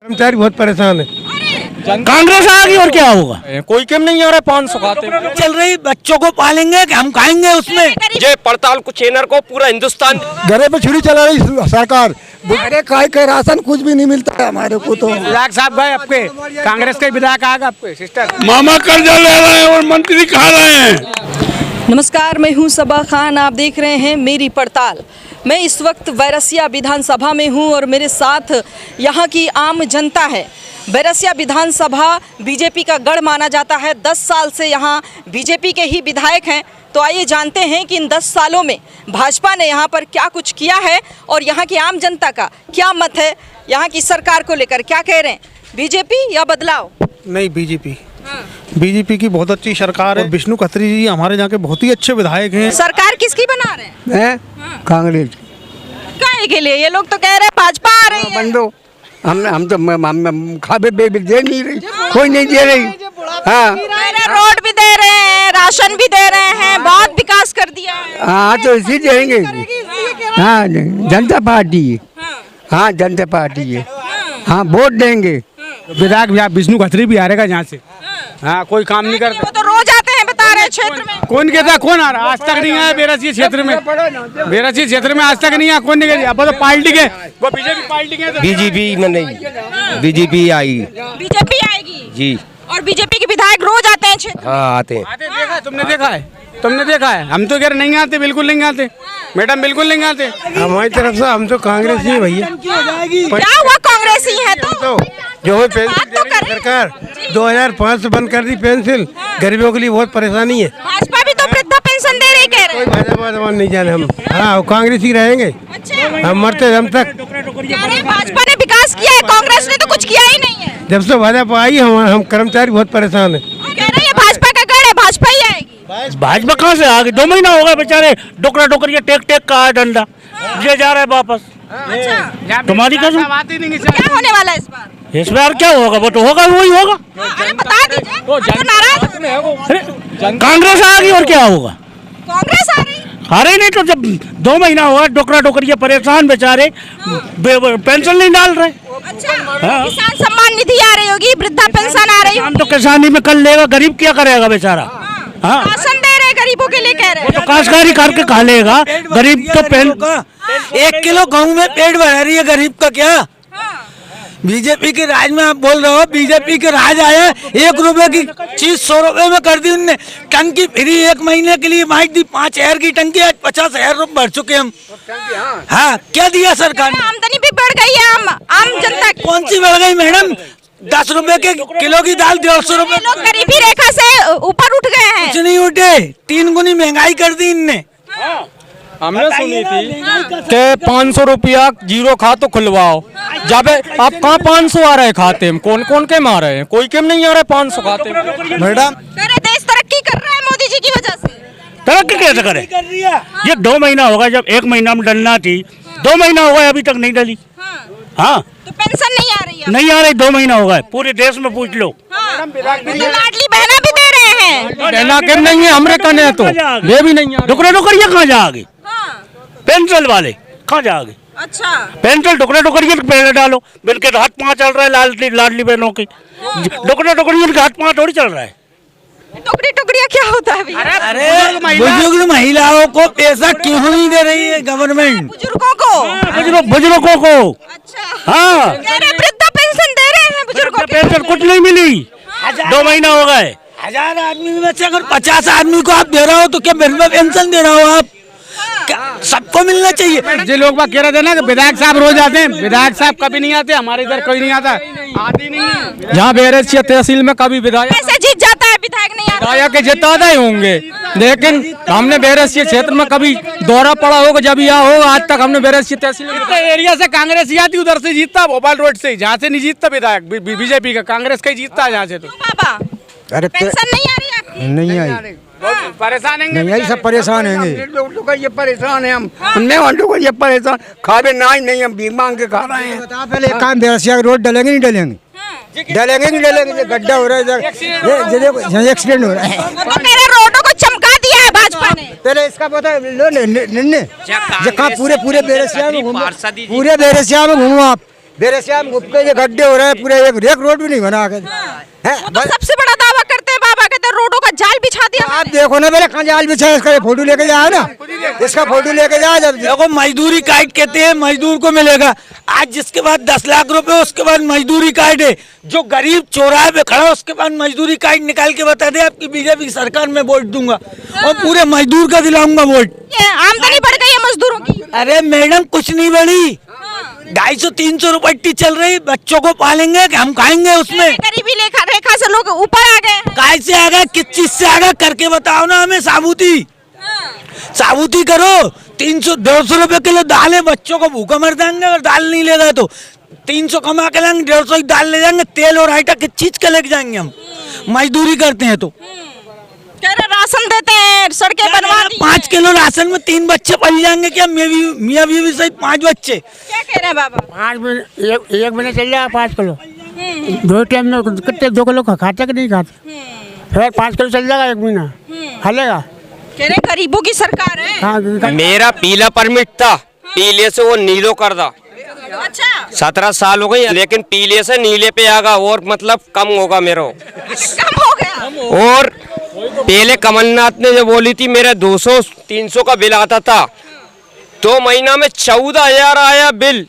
कर्मचारी बहुत परेशान है। कांग्रेस आ गई और क्या होगा? कोई क्यों नहीं आ रहा, 500 खाते चल रही, बच्चों को पालेंगे कि हम खाएंगे उसमें। ये पड़ताल को चैनल को पूरा हिंदुस्तान घरे पे छुरी चला रही सरकार। अरे काय के राशन कुछ भी नहीं मिलता है हमारे को तो। विधायक साहब गए आपके, कांग्रेस के विधायक आएगा आपके सिस्टर। मामा कर्जा ले रहे हैं और मंत्री खा रहे हैं। नमस्कार, मैं हूं सबा खान, आप देख रहे हैं मेरी पड़ताल। मैं इस वक्त बैरसिया विधानसभा में हूं और मेरे साथ यहां की आम जनता है। बैरसिया विधानसभा बीजेपी का गढ़ माना जाता है। 10 साल से यहां बीजेपी के ही विधायक हैं। तो आइए जानते हैं कि इन 10 सालों में भाजपा ने यहाँ पर क्या कुछ किया है और यहाँ की आम जनता का क्या मत है, यहाँ की सरकार को लेकर क्या कह रहे हैं। बीजेपी या बदलाव? नहीं, बीजेपी। बीजेपी की बहुत अच्छी सरकार है। विष्णु खत्री जी हमारे यहाँ के बहुत ही अच्छे विधायक हैं। सरकार किसकी बना रहे हैं? कांग्रेस काहे के लिए? ये लोग तो कह रहे हैं भाजपा आ रही है। बंदो हम तो खाबे दे नहीं रही, कोई नहीं दे रही। हाँ, रोड भी दे रहे हैं, राशन भी दे रहे हैं, बहुत विकास कर दिया है। हाँ तो इसी देंगे। हाँ, जनता पार्टी है। हाँ, जनता पार्टी है। हाँ, वोट देंगे। विधायक भी विष्णु खत्री भी आ रहेगा यहाँ से। हाँ, कोई काम नहीं करता। वो तो रोज आते हैं, बता रहे क्षेत्र में। कौन कहता, कौन आ रहा? आज तक नहीं आया बैरसिया क्षेत्र में। बैरसिया क्षेत्र में आज तक नहीं आया, कौन नहीं गया? अब तो पार्टी के, वो बीजेपी पार्टी के। बीजेपी में नहीं, बीजेपी आई। बीजेपी आएगी जी। और बीजेपी के विधायक रोज आते हैं क्षेत्र में। हाँ, आते हैं। देखा है, तुमने देखा है? तुमने देखा है? हम तो कह रहे नहीं आते, बिल्कुल नहीं आते मैडम, बिल्कुल नहीं आते। हमारी तरफ से हम तो कांग्रेस ही भैया। क्या हुआ, कांग्रेस ही है तो जो है बात तो करें। सरकार 2005 से बंद कर दी पेंशन। गरीबों के लिए बहुत परेशानी है। भाजपा भी तो वृद्धा पेंशन दे रही, कह रहे हैं। भाजपा नहीं जाने हम। हाँ, कांग्रेस ही रहेंगे। अच्छा, हम मरते दम तक। कह रहे हैं भाजपा ने विकास किया है, कांग्रेस ने तो कुछ किया ही नहीं है। जब से भाजपा आई हम कर्मचारी बहुत परेशान है। कह रहे हैं भाजपा का गढ़ है, भाजपा ही आएगी। भाजपा कहाँ से आ गई? 2 महीना हो गया बेचारे डोकरा डोकरिया टेक का है डंडा, ये जा रहा है वापस। अच्छा, तुम्हारी कसम। क्या होने वाला है इस बार? इस बार क्या होगा? वो तो होगा, वही होगा। अरे बता दीजिए, हम तो नाराज हैं। कांग्रेस आ गई और क्या होगा? कांग्रेस आ रही? अरे नहीं तो जब 2 महीना हुआ डोकरा डोकरिया परेशान बेचारे, पेंशन नहीं डाल रहे। अच्छा, किसान सम्मान निधि आ रही होगी, वृद्धा पेंशन आ रही हम तो किसानी में कर लेगा, गरीब क्या करेगा बेचारा? हाँ, राशन दे रहे गरीबों के लिए, कह रहे वो तो काश्तकारी करके खा लेगा, गरीब तो पेन 1 किलो गेहूं में पेट भरा रही है गरीब का क्या? बीजेपी के राज में आप बोल रहे हो, बीजेपी के राज आया 1 रुपए की चीज 100 रुपए में कर दी उनने। टंकी फ्री 1 महीने के लिए माइक दी, 5000 की टंकी, आज 50,000 रुपए भर चुके हम। हाँ, क्या दिया सरकार ने? आमदनी भी बढ़ गई है आम जनता की। कौन सी बढ़ गई मैडम? 10 रुपए के किलो की दाल 150 रुपए। लोग गरीबी रेखा से ऊपर उठ गए हैं। कुछ नहीं उठे, 3 गुनी महंगाई कर दी इनने। हमने सुनी थी कि 500 रुपया जीरो खाता खुलवाओ। जब आप कहाँ 500 आ रहे खाते में? कौन कौन के मार रहे हैं? कोई क्यों नहीं आ रहा 500 खाते में? मैडम, देश तरक्की कर रहा है मोदी जी की वजह से। तरक्की कैसे करे? ये 2 महीना होगा, जब 1 महीना में डलना थी, 2 महीना हो गया अभी तक नहीं डली। हाँ, तो पेंशन नहीं आ रही है? नहीं आ रही, 2 महीना हो गए, पूरे देश में पूछ लो। लाडली बहना भी दे रहे हैं। देना क्यों नहीं है? हमरे कने है तो ये भी नहीं है। डोकरा डोकरिया कहाँ जाओगे? पेंशन वाले कहाँ जाओगे? अच्छा, पेंशन डोकरा डोकरिया पे डालो, बिनके हाथ पाँव चल रहा है लाडली बहनों की। डोकरा डोकरिया के हाथ पाँव थोड़ी चल रहा है। टुकड़ी टुकड़िया क्या होता है भैया? अरे बुजुर्ग महिलाओं को पैसा क्यों नहीं दे रही है गवर्नमेंट? बुजुर्गों को? बुजुर्गों को। अच्छा, हाँ, वृद्धा पेंशन दे रहे हैं बुजुर्गों को। पेंशन कुछ नहीं मिली, 2 महीना हो गए। 1000 आदमी में से अगर 50 आदमी को आप दे रहे हो तो क्या वृद्धा पेंशन दे रहे हो आप? सबको मिलना चाहिए। जो लोग बात कह रहे थे ना कि विधायक साहब रोज आते हैं, विधायक साहब कभी नहीं आते। हमारे इधर कोई नहीं आता, आती नहीं है। यहाँ बैरसिया तहसील में कभी विधायक जीत जाता है, विधायक नहीं आता। विधायक के जितादा ही होंगे, लेकिन हमने बैरसिया क्षेत्र में कभी दौरा पड़ा होगा जब यहाँ होगा। आज तक हमने बैरसिया तहसील एरिया से कांग्रेस ही आती, उधर से जीतता, भोपाल रोड से, जहाँ से नहीं जीतता विधायक बीजेपी का, कांग्रेस का ही जीतता है जहाँ से। तो बाबा, अरे पेंशन नहीं आ रही आपकी? नहीं आई, परेशान है। नहीं आई, सब परेशान है। ये परेशान है हम, को ये परेशान खावे नहीं, हम भीख मांग के खा रहे हैं। बता पहले एक काम, बैरसिया रोड डलेंगे नहीं डलेंगे? डलेंगे नहीं डलेंगे? गड्ढा हो रहा है, एक्सीडेंट हो रहा है। रोडों को चमका दिया है भाजपा ने। पहले इसका पता लो पूरे बैरसिया में घूमो, पूरे बैरसिया में घूमो आप, बेरसिया में घुप के ये गड्ढे हो रहे हैं पूरे, एक रोड भी नहीं बना के वो तो सबसे बड़ा दावा करते हैं बाबा, कहते हैं रोडों का जाल बिछा दिया आप देखो ना मेरे कहाँ जाल बिछा, इसका ये फोटो लेके जाओ ना, इसका फोटो लेके जाओ। जब देखो मजदूरी कार्ड कहते हैं, मजदूर को मिलेगा आज, जिसके बाद 10 लाख रुपए उसके बाद मजदूरी कार्ड है। जो गरीब चौराहे पे खड़ा उसके बाद मजदूरी कार्ड निकाल के बता दे आपकी बीजेपी सरकार में वोट दूंगा और पूरे मजदूर का दिलाऊंगा वोट। आमदनी बढ़ गई है मजदूरों की। अरे मैडम कुछ नहीं बढ़ी, 250-300 रुपए चल रही, बच्चों को पालेंगे कि हम खाएंगे उसमें। गरीबी रेखा से लोग ऊपर आ गए। काय से आ गए, किस चीज से आ गए करके बताओ ना हमें। साबूती करो। 300-150 रुपए किलो दाल है, बच्चों को भूखा मर जाएंगे अगर दाल नहीं लेगा तो। 300 कमा के लाएंगे, 150 की दाल ले जाएंगे, तेल और आटा किस चीज का लेके जाएंगे हम, मजदूरी करते हैं तो। कह रहे राशन देते हैं, सड़कें बनवा दी। 5 किलो राशन में 3 बच्चे पल जाएंगे क्या? मियाँ बीवी सहित 5 बच्चे। क्या कह रहे हैं बाबा? 5 महीने एक महीने चल जाएगा 5 किलो, 2 टाइम में कितने 2 किलो खाते कि नहीं खाते, फिर 5 किलो चल जाएगा 1 महीना हालेगा। कह रहे गरीबों की सरकार है। हाँ, मेरा पीला परमिट था, पीले से वो नीलो कर दा। अच्छा 17 साल हो गई, लेकिन पीले से नीले पे आगा और मतलब कम होगा मेरा। कम हो गया। और पहले कमलनाथ ने जो बोली थी मेरा 200-300 का बिल आता था, 2 महीना में 14,000 आया बिल।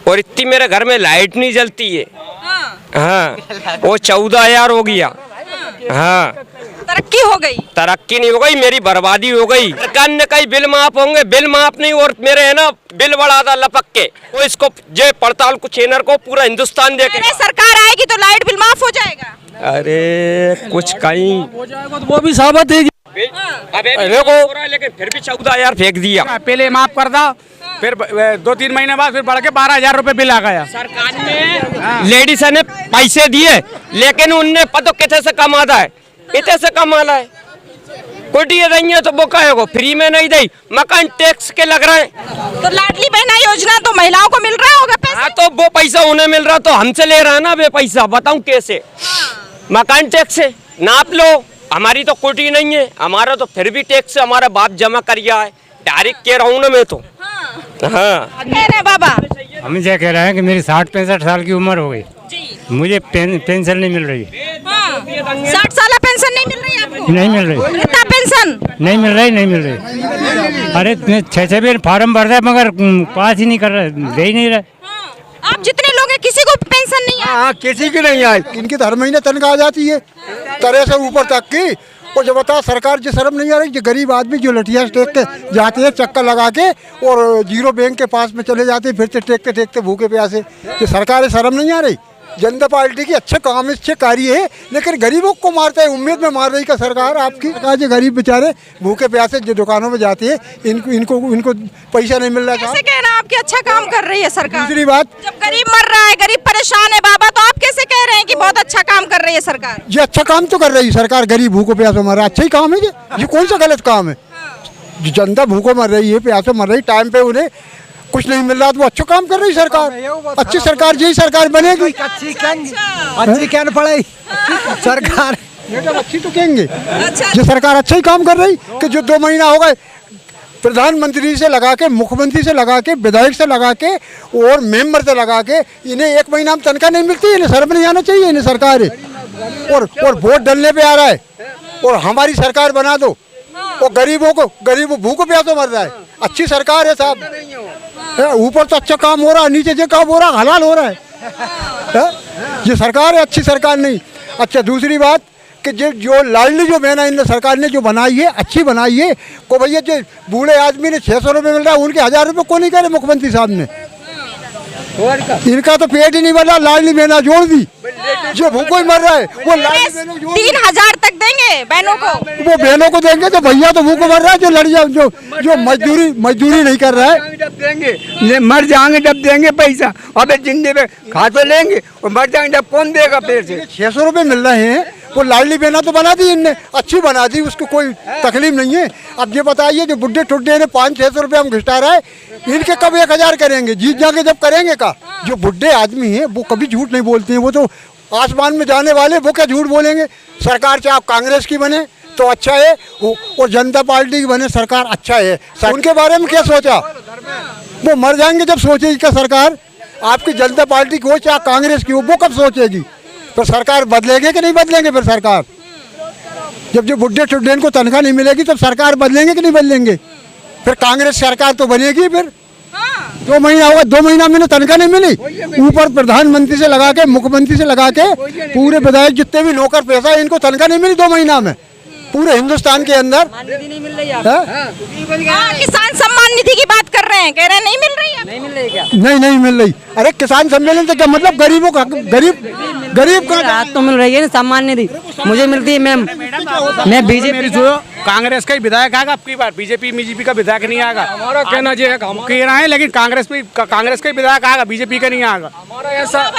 और इतनी मेरे घर में लाइट नहीं जलती है। हाँ वो 14,000 हो गया। हाँ तरक्की हो गई। तरक्की नहीं हो गई, मेरी बर्बादी हो गई। सरकार ने कही बिल माफ होंगे, बिल माफ नहीं, और मेरे है ना बिल बढ़ा था लपक के। वो इसको जे पड़ताल को चैनल को पूरा हिंदुस्तान देखे। सरकार आएगी तो लाइट बिल माफ हो जाएगा। अरे कुछ कहीं हो जाएगा तो वो भी साबित है। लेकिन फिर भी 14,000 फेंक दिया। पहले माफ कर दो, फिर 2-3 महीने बाद फिर बढ़ के 12,000 रुपए बिल आ गया। सरकार ने लेडीज ने पैसे दिए, लेकिन उनने पता कितने से कमाता है, इतने से कमाना है। कोटी रही है तो वो कहेगा फ्री में नहीं दी, मकान टैक्स के लग रहे हैं। तो लाडली बहना योजना तो महिलाओं को मिल रहा होगा पैसा। हाँ तो वो पैसा उन्हें मिल रहा तो हमसे ले रहा है ना वे पैसा, बताऊं कैसे? मकान टैक्स से नाप लो, हमारी तो कोटी नहीं है, हमारा तो फिर भी टैक्स हमारा बाप जमा कर गया है। डायरेक्ट कह रहा हूँ ना मैं तो। हाँ कह रहे बाबा। हम ये कह रहे हैं कि मेरी 60-65 साल की उम्र हो गई, मुझे पेंशन नहीं मिल रही। 60 साल पेंशन नहीं मिल रही आपको? नहीं मिल रही। वृद्धा पेंशन नहीं मिल रही। अरे 6 बार फार्म भर रहे मगर पास ही नहीं कर रहे, दे ही नहीं रहे। आप जितने लोग हैं किसी को पेंशन नहीं है? हाँ किसी की नहीं आई, इनकी हर महीने तनख्वाह आ जाती है तरह से ऊपर तक की। और जो बता सरकार जो शर्म नहीं आ रही, जो गरीब आदमी जो लठिया टेक के जाते हैं चक्कर लगा के और जीरो बैंक के पास में चले जाते हैं, फिर से टेकते भूखे प्यासे, जो सरकार शर्म नहीं आ रही। जनता पार्टी की अच्छे काम अच्छे कार्य है, लेकिन गरीबों को मारता है, उम्मीद में मार रही का सरकार आपकी। जो गरीब बेचारे भूखे प्यासे जो दुकानों में जाते हैं, इनको पैसा नहीं मिल रहा। कैसे कहना आपकी अच्छा काम कर रही है सरकार? दूसरी बात, जब गरीब मर रहा है, गरीब परेशान है बाबा, तो आप कैसे कह रहे हैं कि बहुत अच्छा काम कर रही है सरकार? ये अच्छा काम तो कर रही है सरकार, गरीब भूखों प्यासे मर रहा है, अच्छा ही काम है ये कौन सा गलत काम है? जो जनता भूखों मर रही है, प्यासे मर रही, टाइम पे उन्हें कुछ नहीं मिल रहा तो वो अच्छा काम कर रही सरकार। अच्छी सरकार यही सरकार बनेगी। अच्छी क्या पड़े सरकार अच्छी तो कहेंगे। जो सरकार अच्छा ही काम कर रही कि जो 2 महीना हो गए प्रधानमंत्री से लगा के, मुख्यमंत्री से लगा के, विधायक से लगा के और मेंबर से लगा के, इन्हें 1 महीना में तनख्वाह नहीं मिलती। इन्हें शर्म नहीं आना चाहिए इन्हें सरकार है। और वोट डलने पे आ रहा है और हमारी सरकार बना दो, और गरीबों भूखों प्यासों मर रहा है। अच्छी सरकार है साहब, ऊपर तो अच्छा काम हो रहा है, नीचे जो काम हो रहा है हलाल हो रहा है। ये सरकार है, अच्छी सरकार नहीं। अच्छा दूसरी बात कि जो लाडली जो बहना इन सरकार ने जो बनाई है, अच्छी बनाई है। को भैया जो बूढ़े आदमी ने 600 रुपये मिल रहा है, उनके 1000 रुपये को नहीं करे मुख्यमंत्री साहब ने। इनका तो पेट ही नहीं भर रहा, लाडली बहना जोड़ दी। जो भूखों ही मर रहा है वो लाडली बहनों को 3000 तक देंगे बहनों को, वो बहनों को देंगे। तो भैया तो भूखों मर रहा है, जो लड़िया जो मजदूरी नहीं कर रहा है। जब देंगे मर जाएंगे, जब देंगे पैसा, अबे जिंदे में खा तो लेंगे और मर जाएंगे, जब कौन देगा फिर से? 600 रुपये मिल रहे हैं, वो लाडली बहना तो बना दी इनने, अच्छी बना दी, उसको कोई तकलीफ नहीं है। अब ये बताइए जो बुढ़े ठुड्डे ने 500-600 रुपये हम घिसटा रहा है, इनके कब 1000 करेंगे? जीत जाके जब करेंगे का? जो बुढ़े आदमी हैं वो कभी झूठ नहीं बोलते हैं, वो तो आसमान में जाने वाले, वो क्या झूठ बोलेंगे? सरकार चाहे आप कांग्रेस की बने तो अच्छा है, और जनता पार्टी की बने सरकार अच्छा है। उनके बारे में क्या सोचा? वो मर जाएंगे जब सोचेगी क्या सरकार? आपकी जनता पार्टी की हो चाहे कांग्रेस की हो, वो कब सोचेगी? तो सरकार बदलेंगे कि नहीं बदलेंगे? फिर सरकार जब जो बुढ़े चुड्डेन को तनख्वाह नहीं मिलेगी तब सरकार बदलेंगे कि नहीं बदलेंगे? फिर कांग्रेस सरकार तो बनेगी। फिर 2 महीना हुआ, 2 महीना में तनख्वाह नहीं मिली, ऊपर प्रधानमंत्री से लगा के, मुख्यमंत्री से लगा के पूरे विधायक जितने भी नौकर पैसा, इनको तनख्वाह नहीं मिली 2 महीना में पूरे हिंदुस्तान के अंदर। नहीं मिल रही है। किसान सम्मान निधि की बात कर रहे हैं, कह रहे हैं नहीं मिल रही है। नहीं मिल रही क्या? नहीं मिल रही। अरे किसान सम्मेलन से क्या मतलब? गरीबों का गरीब का राहत तो मिल रही है, सम्मान निधि मुझे मिलती है मैम। मैं बीजेपी कांग्रेस का ही विधायक आएगा अब की बार, बीजेपी का विधायक नहीं आएगा। हमारा कहना ये है, हम कह रहे हैं लेकिन कांग्रेस का ही विधायक आएगा, बीजेपी का नहीं आएगा। हमारा ऐसा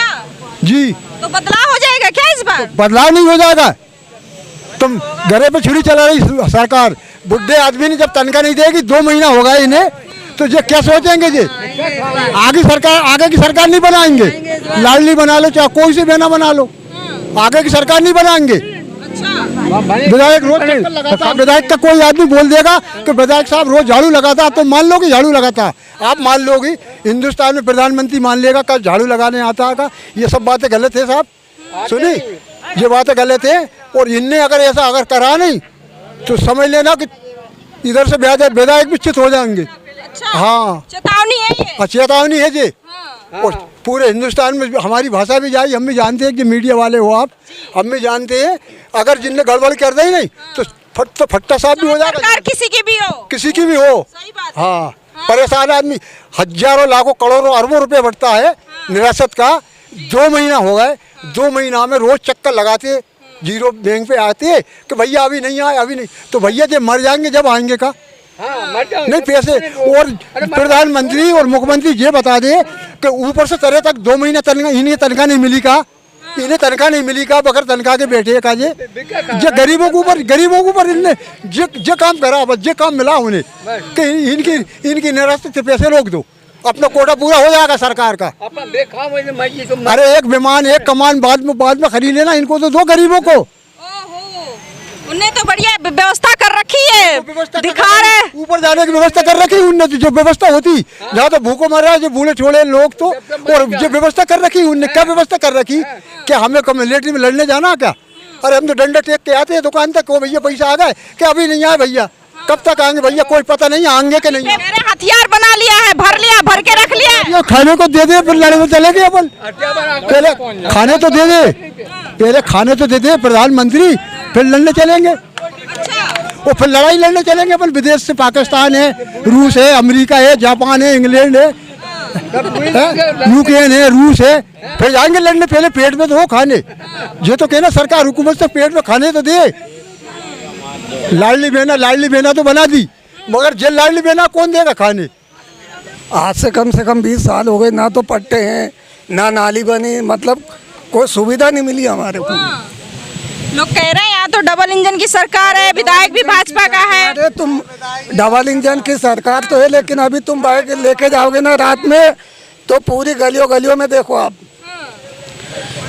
जी। तो बदलाव हो जाएगा क्या इस बार? बदलाव नहीं हो जाएगा। तुम घरे पे छुरी चला रही सरकार। बुढ़े आदमी ने जब तनख्वाह नहीं देगी, 2 महीना होगा इन्हें, तो ये क्या सोचेंगे? ये आगे की सरकार नहीं बनाएंगे। लाडली बना लो चाहे कोई सी बहना बना लो, आगे की सरकार नहीं बनाएंगे। विधायक रोज चक्कर लगाता, विधायक का कोई आदमी बोल देगा कि विधायक साहब रोज झाड़ू लगाता, तो मान लो कि झाड़ू लगाता। आप मान लोगी हिंदुस्तान में प्रधानमंत्री मान लेगा कल झाड़ू लगाने आता है? ये सब बातें गलत है साहब, सुनी, ये बातें गलत है। और इनने अगर करा नहीं तो समझ लेना कि इधर से विधायक भी चित हो जाएंगे। अच्छा, हाँ, चेतावनी है ये। चेतावनी है जी। और पूरे हिंदुस्तान में हमारी भाषा भी जाए, हम भी जानते हैं कि मीडिया वाले हो आप, हम भी जानते हैं अगर जिनने गड़बड़ कर दी नहीं तो फट्टा साफ भी हो जाएगा। सरकार किसी की भी हो, सही बात। हाँ, परेशान आदमी हजारों लाखों करोड़ों अरबों रुपए बढ़ता है निरासत का। 2 महीना हो गए, 2 महीना में रोज चक्कर लगाते, जीरो बैंक पे आते कि भैया अभी नहीं आए, अभी नहीं। तो भैया जब मर जाएंगे जब आएंगे का? नहीं पैसे। और प्रधानमंत्री और मुख्यमंत्री ये बता दे कि ऊपर से तरह तक 2 महीना इन्हें तनख्वाह नहीं मिली का? इन्हें तनख्वाह नहीं मिली का? बगैर तनख्वाह के बैठे का? ये गरीबों के ऊपर इनने जे काम करा, बस ये काम मिला उन्हें कि इनकी निराशा से पैसे रोक दो, अपना कोटा पूरा हो जाएगा सरकार का। अरे एक विमान एक कमान बाद में खरीद लेना, इनको तो दो गरीबों को। उन्हें तो बढ़िया व्यवस्था कर रखी है, दिखा रहे ऊपर जाने की व्यवस्था कर रखी है उनने। जो व्यवस्था होती जहाँ तो भूखों मर रहा है जो बूढ़े छोड़े लोग, तो और जो व्यवस्था कर रखी उनने, क्या व्यवस्था कर रखी? क्या हमें कम्युनिटी में लड़ने जाना क्या? अरे हम तो डंडा टेक के आते हैं दुकान तक, वो भैया पैसा आ गए क्या? अभी नहीं आए भैया, कब तक आएंगे भैया? कोई पता नहीं आएंगे कि नहीं। मेरे हथियार बना लिया है, भर के रख लिया। खाने को दे दे, फिर लड़े में चले गए अपन। पहले खाने तो दे दे, पहले खाने तो दे दे प्रधानमंत्री, फिर लड़ने चलेंगे। वो फिर लड़ाई लड़ने चलेंगे अपन विदेश से। पाकिस्तान है, रूस है, अमेरिका है, जापान है, इंग्लैंड है, यूक्रेन है, रूस है, फिर जाएंगे लड़ने। पहले पेट में तो हो खाने। ये तो कहना सरकार हुकूमत से पेट में खाने तो दे। लाडली बहना तो बना दी, मगर जे लाडली बहना कौन देगा खाने? आज से कम 20 साल हो गए, ना तो पट्टे हैं ना नाली बनी, मतलब कोई सुविधा नहीं मिली हमारे को। लोग कह रहे हैं यहाँ तो डबल इंजन की सरकार है, विधायक भी भाजपा का है। अरे तुम डबल इंजन की सरकार तो है, लेकिन अभी तुम बाइक लेके जाओगे ना रात में तो पूरी गलियों में देखो आप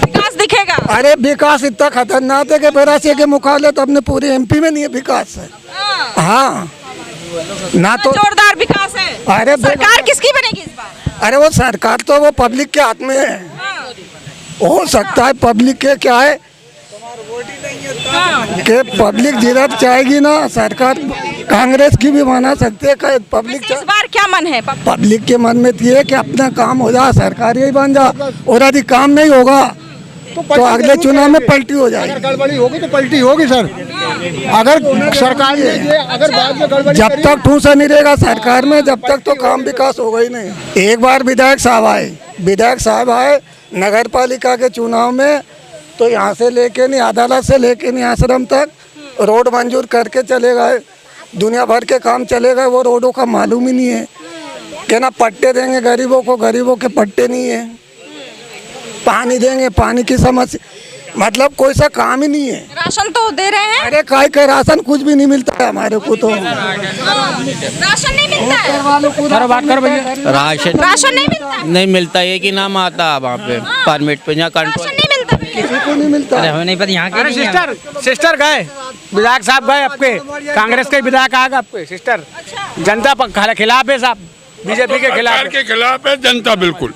विकास दिखेगा। अरे विकास इतना खतरनाक है कि 82 के मुकाबले तो अपने पूरे MP में नहीं है विकास है। हाँ, ना तो जोरदार विकास है। अरे सरकार किसकी बनेगी इस बार? अरे वो सरकार तो वो पब्लिक के हाथ में है। हो सकता है पब्लिक के क्या है कि पब्लिक जिधर चाहेगी ना सरकार कांग्रेस की भी बना सकते हैं। पब्लिक इस बार क्या मन है? पब्लिक के मन में ये है कि अपना काम हो जाए, सरकार यही बन जाए, और यदि काम नहीं होगा तो अगले चुनाव में पलटी हो जाएगी। गड़बड़ी होगी तो पलटी होगी सर। अगर सरकार अगर बाद में गड़बड़ी जब तक ठूसा नहीं रहेगा सरकार में, जब तक तो काम विकास होगा ही नहीं। एक बार विधायक साहब आए नगर पालिका के चुनाव में, तो यहाँ से लेके नहीं, अदालत से लेके नहीं आश्रम तक रोड मंजूर करके चले गए। दुनिया भर के काम चले गए, वो रोडों का मालूम ही नहीं है। क्या ना पट्टे देंगे गरीबों को, गरीबों के पट्टे नहीं है। पानी देंगे, पानी की समस्या, मतलब कोई सा काम ही नहीं है। राशन तो दे रहे हैं। अरे काय राशन कुछ भी नहीं मिलता है हमारे को तो। राशन नहीं मिलता है। बात कर भैया। राशन नहीं मिलता। नहीं मिलता है कि नाम आता है वहाँ पे परमिट पे, यहाँ कंट्रोल नहीं मिलता, किसी को नहीं मिलता। हमें नहीं पता यहाँ अरे सिस्टर गए, विधायक साहब गए आपके, कांग्रेस के विधायक आएगा आपके सिस्टर, जनता खिलाफ है साहब। बीजेपी के खिलाफ सरकार के खिलाफ है जनता, बिल्कुल।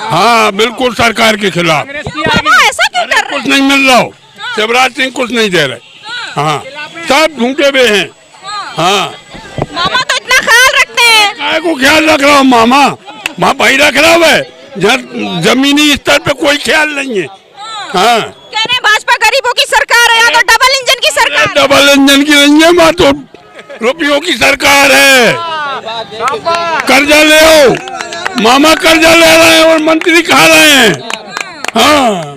हाँ बिल्कुल सरकार के खिलाफ। ऐसा क्यों कर रहे कुछ नहीं मिल रहा हो, शिवराज सिंह कुछ नहीं दे रहे। हाँ सब ढूंढे हुए हैं। हाँ मामा तो इतना ख्याल रखते हैं। काय को ख्याल रख रहा हूँ मामा, वहाँ भाई रख रहा है, जहाँ जमीनी स्तर पे कोई ख्याल नहीं है। हाँ कह रहे हैं भाजपा गरीबों की सरकार है या तो डबल इंजन की सरकार। डबल इंजन की नहीं है, वहाँ तो रुपयों की सरकार है। कर्जा ले आओ, मामा कर्जा ले रहे हैं और मंत्री खा रहे हैं। हाँ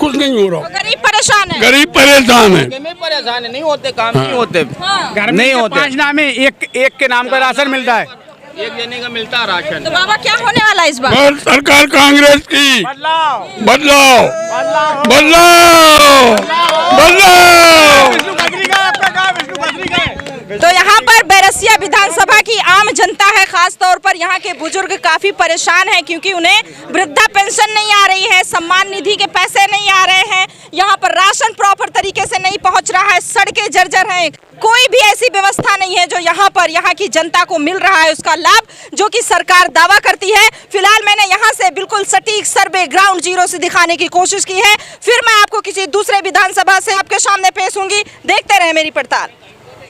कुछ नहीं हो रहा, गरीब परेशान है। गरीब परेशान है। परेशान नहीं होते, काम नहीं होते, नहीं होते। 5 नामे एक के नाम का राशन मिलता है, एक जने का मिलता है राशन। तो बाबा क्या होने वाला है इस बार? और सरकार कांग्रेस की बदलाव बदलाव बदलाव बदलाव। तो यहाँ पर बैरसिया विधानसभा की आम जनता है, खास तौर पर यहाँ के बुजुर्ग काफी परेशान हैं क्योंकि उन्हें वृद्धा पेंशन नहीं आ रही है, सम्मान निधि के पैसे नहीं आ रहे हैं, यहाँ पर राशन प्रॉपर तरीके से नहीं पहुँच रहा है, सड़कें जर्जर हैं, कोई भी ऐसी व्यवस्था नहीं है जो यहाँ पर यहाँ की जनता को मिल रहा है उसका लाभ जो कि सरकार दावा करती है। फिलहाल मैंने यहाँ से बिल्कुल सटीक सर्वे ग्राउंड जीरो से दिखाने की कोशिश की है, फिर मैं आपको किसी दूसरे विधानसभा से आपके सामने पेश होंगी। देखते रहे मेरी पड़ताल।